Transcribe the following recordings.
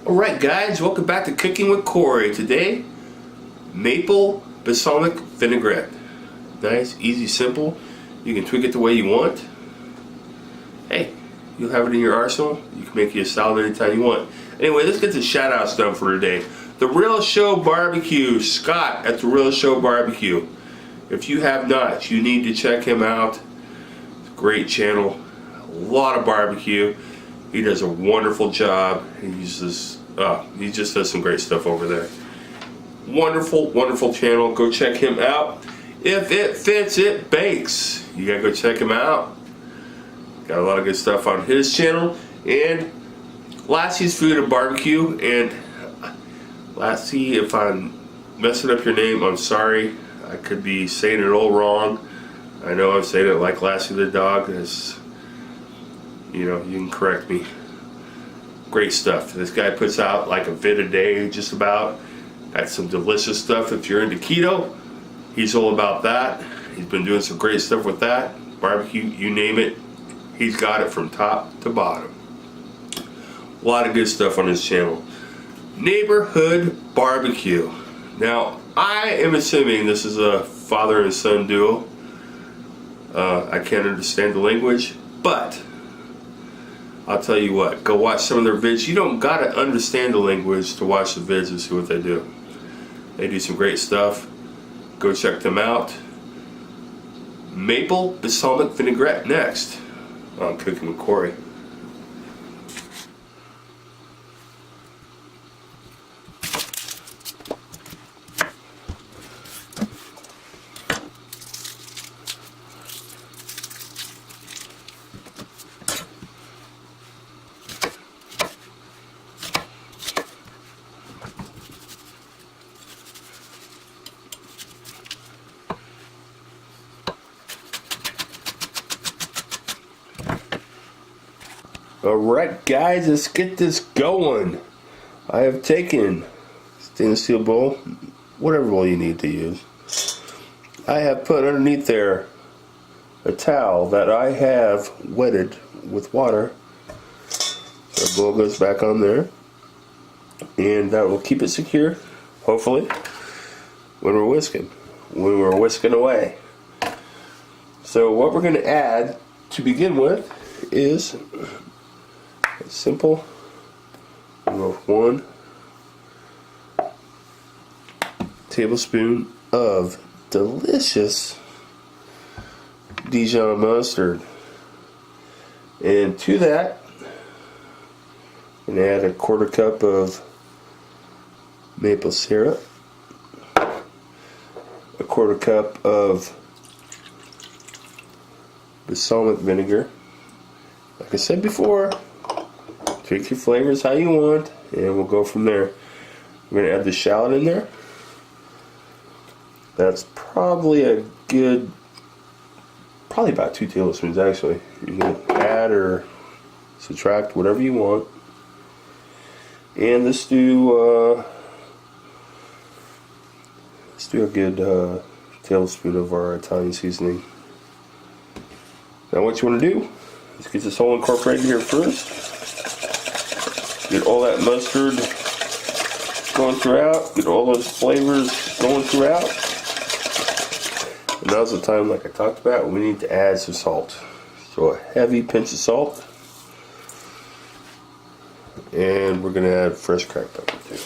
Alright guys, welcome back to Cooking with Corey. Today, maple balsamic vinaigrette. Nice, easy, simple. You can tweak it the way you want. Hey, you'll have it in your arsenal. You can make you a salad anytime you want. Anyway, let's get the shout outs done for today. The Real Show Barbecue, Scott at The Real Show Barbecue. If you have not, you need to check him out. It's a great channel, a lot of barbecue. He does a wonderful job. He just does some great stuff over there. Wonderful, wonderful channel. Go check him out. If it fits, it bakes. You gotta go check him out. Got a lot of good stuff on his channel. And Lassie's Food and Barbecue. And Lassie, if I'm messing up your name, I'm sorry. I could be saying it all wrong. I know I'm saying it like Lassie the dog. You know, you can correct me. Great stuff. This guy puts out like a vid a day, just about. Got some delicious stuff. If you're into keto, he's all about that. He's been doing some great stuff with that. Barbecue, you name it, he's got it from top to bottom. A lot of good stuff on his channel. Neighborhood Barbecue. Now, I am assuming this is a father and son duo. I can't understand the language, but I'll tell you what, go watch some of their vids. You don't gotta understand the language to watch the vids and see what they do. They do some great stuff. Go check them out. Maple Balsamic Vinaigrette next on Cooking with Corey. Alright guys, let's get this going. I have taken stainless steel bowl, whatever bowl you need to use. I have put underneath there a towel that I have wetted with water. So the bowl goes back on there, and that will keep it secure, hopefully, when we're whisking away. So what we're going to add to begin with is a simple 1 tablespoon of delicious Dijon mustard, and to that I'm going to add a 1/4 cup of maple syrup, a 1/4 cup of balsamic vinegar. Like I said before, take your flavors how you want, and we'll go from there. We're going to add the shallot in there. That's probably a good, probably about 2 tablespoons actually. You can add or subtract whatever you want. And let's do a good tablespoon of our Italian seasoning. Now what you want to do is get this all incorporated here first. Get all that mustard going throughout. Get all those flavors going throughout. And now's the time, like I talked about, we need to add some salt. So a heavy pinch of salt. And we're going to add fresh cracked pepper too.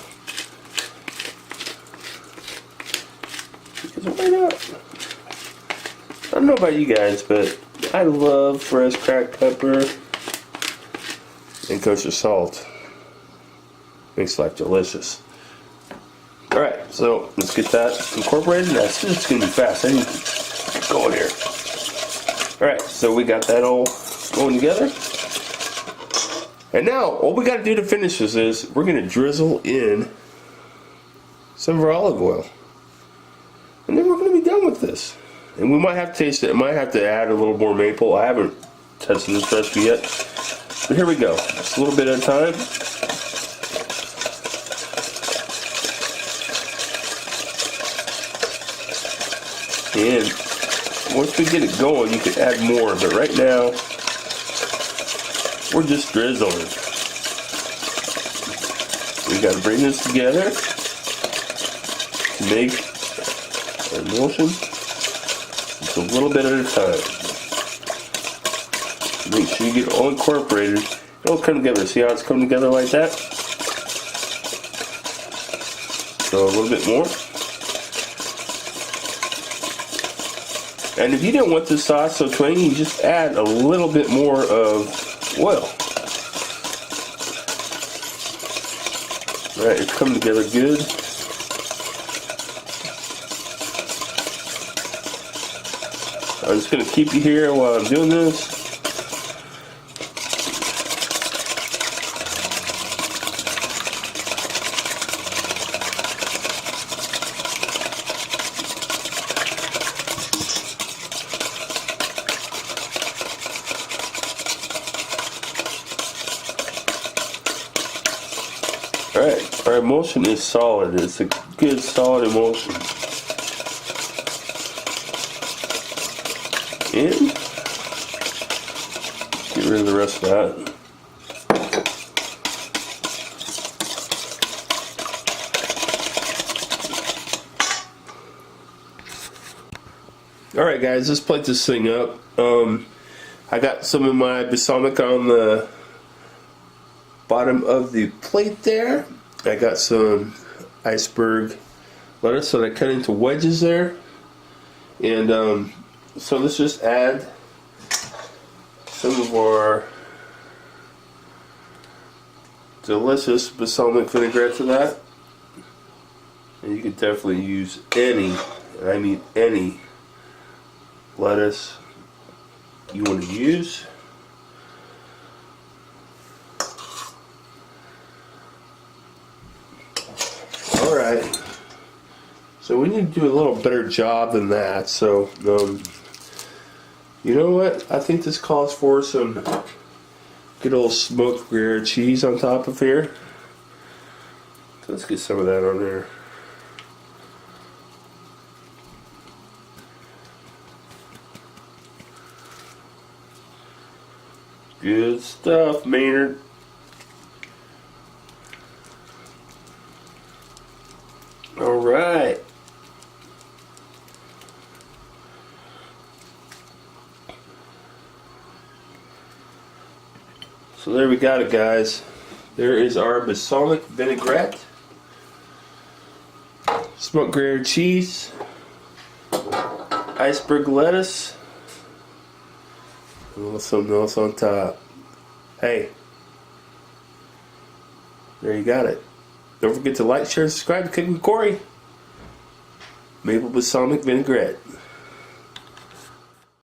Because why not? I don't know about you guys, but I love fresh cracked pepper and kosher salt. Makes life delicious. Alright, so let's get that incorporated. That's just going to be fast. I need to get going here. Alright, so we got that all going together. And now, all we got to do to finish this is we're going to drizzle in some of our olive oil. And then we're going to be done with this. And we might have to taste it. I might have to add a little more maple. I haven't tested this recipe yet. But here we go. Just a little bit at a time. And once we get it going, you can add more, but right now we're just drizzling. got to bring this together to make our emulsion. Just a little bit at a time. Make sure you get it all incorporated. It'll come together. See how it's coming together like that? So a little bit more. And if you didn't want the sauce so twangy, you just add a little bit more of oil. Alright, it's coming together good. I'm just going to keep you here while I'm doing this. Alright, our emulsion is solid. It's a good solid emulsion. And get rid of the rest of that. Alright guys, let's plate this thing up. I got some of my balsamic on the bottom of the plate there. I got some iceberg lettuce that I cut into wedges there. And so let's just add some of our delicious balsamic vinaigrette to that. And you can definitely use any, I mean any, lettuce you want to use. Alright, so we need to do a little better job than that. So you know what, I think this calls for some good old smoked Gruyere cheese on top of here. So let's get some of that on there. Good stuff, Maynard. Alright. So there we got it, guys. There is our balsamic vinaigrette, smoked Gruyere cheese, iceberg lettuce, and a little something else on top. Hey, there you got it. Don't forget to like, share, subscribe to Cooking with Corey. Maple balsamic vinaigrette.